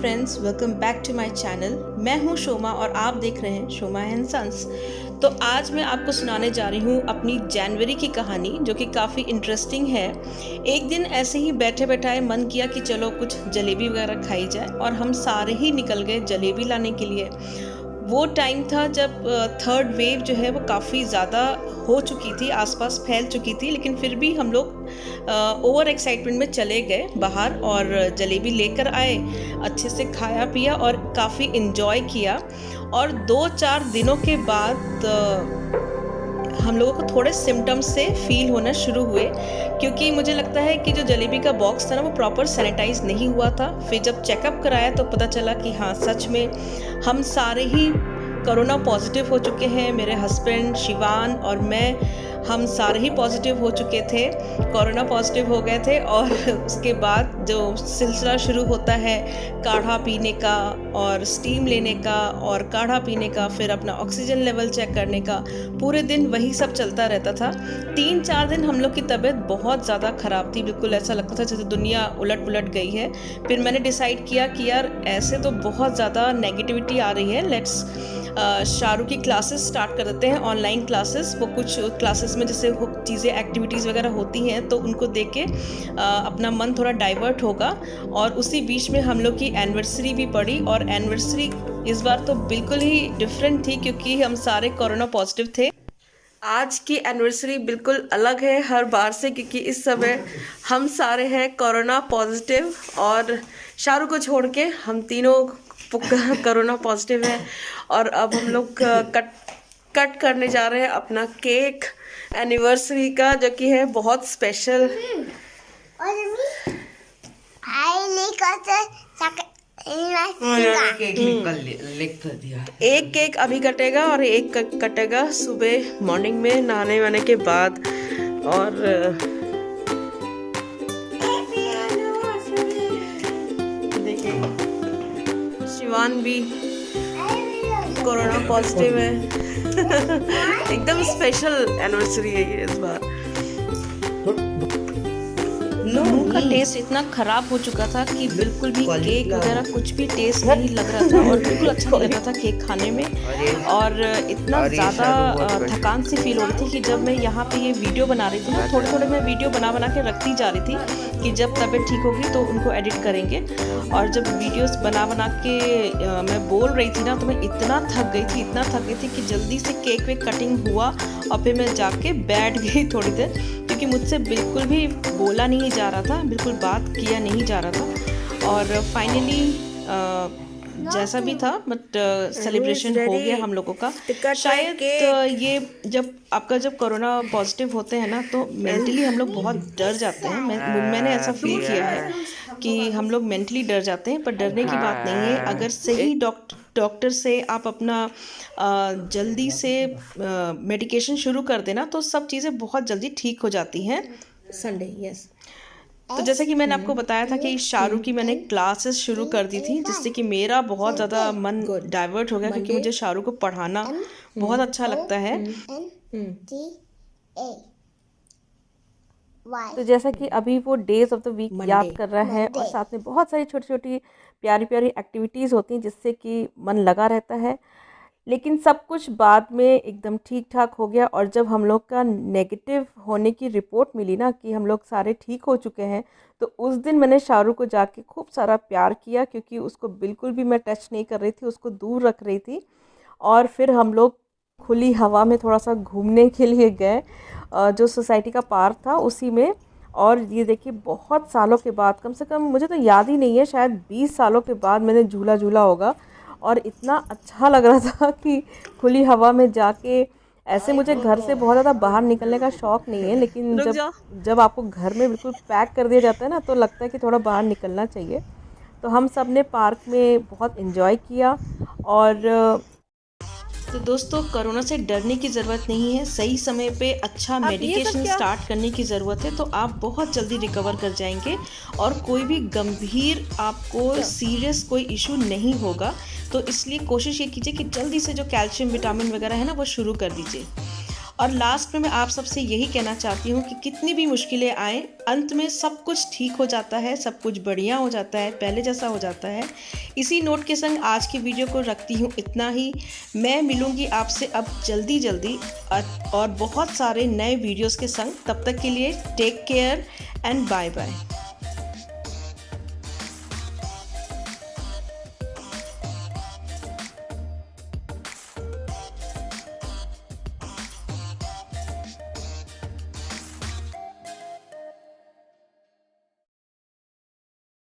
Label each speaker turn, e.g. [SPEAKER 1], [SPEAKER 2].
[SPEAKER 1] Friends, welcome back to my channel. मैं हूं शोमा और आप देख रहे हैं शोमा एंड सन्स। तो आज मैं आपको सुनाने जा रही हूं अपनी जनवरी की कहानी, जो कि काफ़ी इंटरेस्टिंग है। एक दिन ऐसे ही बैठे बैठाए मन किया कि चलो कुछ जलेबी वगैरह खाई जाए, और हम सारे ही निकल गए जलेबी लाने के लिए। वो टाइम था जब थर्ड वेव जो है वो काफ़ी ज़्यादा हो चुकी थी, आसपास फैल चुकी थी, लेकिन फिर भी हम लोग ओवर एक्साइटमेंट में चले गए बाहर और जलेबी लेकर आए, अच्छे से खाया पिया और काफ़ी इन्जॉय किया। और 2-4 दिनों के बाद हम लोगों को थोड़े सिम्टम्स से फील होना शुरू हुए, क्योंकि मुझे लगता है कि जो जलेबी का बॉक्स था ना वो प्रॉपर सैनिटाइज नहीं हुआ था। फिर जब चेकअप कराया तो पता चला कि हाँ, सच में हम सारे ही कोरोना पॉजिटिव हो चुके हैं। मेरे हस्बैंड शिवान और मैं, हम सारे ही पॉजिटिव हो चुके थे, कोरोना पॉजिटिव हो गए थे। और उसके बाद जो सिलसिला शुरू होता है काढ़ा पीने का और स्टीम लेने का और काढ़ा पीने का, फिर अपना ऑक्सीजन लेवल चेक करने का, पूरे दिन वही सब चलता रहता था। 3-4 दिन हम लोग की तबीयत बहुत ज़्यादा ख़राब थी, बिल्कुल ऐसा लगता था जैसे दुनिया उलट पुलट गई है। फिर मैंने डिसाइड किया कि यार ऐसे तो बहुत ज़्यादा नेगेटिविटी आ रही है, लेट्स शाहरुख की क्लासेस स्टार्ट कर देते हैं, ऑनलाइन क्लासेस। वो कुछ क्लासेस में जैसे चीज़ें एक्टिविटीज़ वगैरह होती हैं तो उनको देख के अपना मन थोड़ा डाइवर्ट होगा। और उसी बीच में हम लोग की एनिवर्सरी भी पड़ी, और एनिवर्सरी इस बार तो बिल्कुल ही डिफरेंट थी, क्योंकि हम सारे कोरोना पॉजिटिव थे। आज की एनिवर्सरी बिल्कुल अलग है हर बार से, क्योंकि इस समय हम सारे हैं कोरोना पॉजिटिव, और शाहरुख को छोड़ के हम तीनों कोरोना पॉजिटिव हैं। और अब हम लोग कट करने जा रहे हैं अपना केक एनिवर्सरी का, जो कि है बहुत स्पेशल। एक केक अभी कटेगा और एक कटेगा सुबह मॉर्निंग में नहाने वाने के बाद। और देखिए शिवान भी कोरोना पॉजिटिव है। एकदम स्पेशल एनिवर्सरी है ये इस बार। मुंह का टेस्ट इतना खराब हो चुका था कि बिल्कुल भी केक वगैरह कुछ भी टेस्ट नहीं लग रहा था, और बिल्कुल अच्छा नहीं लग रहा था केक खाने में। और इतना ज़्यादा थकान सी फील हो रही थी कि जब मैं यहाँ पे ये वीडियो बना रही थी ना, थोड़े थोड़े मैं वीडियो बना के रखती जा रही थी कि जब तबीयत ठीक होगी तो उनको एडिट करेंगे। और जब वीडियोस बना के मैं बोल रही थी ना, तो मैं इतना थक गई थी कि जल्दी से केक वेक कटिंग हुआ और फिर मैं जाके बैठ गई थोड़ी देर, क्योंकि मुझसे बिल्कुल भी बोला नहीं जा रहा था, बिल्कुल बात किया नहीं जा रहा था। और फाइनली जैसा भी था, बट सेलिब्रेशन हो गया हम लोगों का। शायद ये जब कोरोना पॉजिटिव होते हैं ना, तो मेंटली हम लोग बहुत डर जाते हैं। मैंने ऐसा फील किया है कि हम लोग मेंटली डर जाते हैं, पर डरने की बात नहीं है। अगर सही डॉक्टर से आप अपना जल्दी से मेडिकेशन शुरू कर देना, तो सब चीज़ें बहुत जल्दी ठीक हो जाती हैं। Sunday, yes. तो जैसे कि मैंने आपको बताया था कि शाहरुख की मैंने क्लासेस शुरू कर दी थी, जिससे कि मेरा बहुत ज़्यादा मन डाइवर्ट हो गया, क्योंकि मुझे शाहरुख को पढ़ाना बहुत अच्छा लगता है। तो जैसा कि अभी वो डेज ऑफ द वीक याद कर रहा है, और साथ में बहुत सारी छोटी छोटी प्यारी प्यारी एक्टिविटीज़ होती हैं जिससे कि मन लगा रहता है। लेकिन सब कुछ बाद में एकदम ठीक ठाक हो गया। और जब हम लोग का नेगेटिव होने की रिपोर्ट मिली ना कि हम लोग सारे ठीक हो चुके हैं, तो उस दिन मैंने शाहरुख को जाके खूब सारा प्यार किया, क्योंकि उसको बिल्कुल भी मैं टच नहीं कर रही थी, उसको दूर रख रही थी। और फिर हम लोग खुली हवा में थोड़ा सा घूमने के लिए गए, जो सोसाइटी का पार्क था उसी में। और ये देखिए, बहुत सालों के बाद, कम से कम मुझे तो याद ही नहीं है, शायद 20 सालों के बाद मैंने झूला होगा। और इतना अच्छा लग रहा था कि खुली हवा में जाके, ऐसे मुझे घर से बहुत ज़्यादा बाहर निकलने का शौक़ नहीं है, लेकिन जब आपको घर में बिल्कुल पैक कर दिया जाता है ना, तो लगता है कि थोड़ा बाहर निकलना चाहिए। तो हम सब ने पार्क में बहुत एंजॉय किया। और तो दोस्तों, कोरोना से डरने की ज़रूरत नहीं है, सही समय पे अच्छा मेडिकेशन स्टार्ट करने की ज़रूरत है, तो आप बहुत जल्दी रिकवर कर जाएंगे और कोई भी गंभीर आपको सीरियस कोई इशू नहीं होगा। तो इसलिए कोशिश ये कीजिए कि जल्दी से जो कैल्शियम विटामिन वगैरह है ना, वो शुरू कर दीजिए। और लास्ट में मैं आप सबसे यही कहना चाहती हूँ कि कितनी भी मुश्किलें आएँ, अंत में सब कुछ ठीक हो जाता है, सब कुछ बढ़िया हो जाता है, पहले जैसा हो जाता है। इसी नोट के संग आज की वीडियो को रखती हूँ इतना ही। मैं मिलूँगी आपसे अब जल्दी और बहुत सारे नए वीडियोज़ के संग। तब तक के लिए take care and bye bye.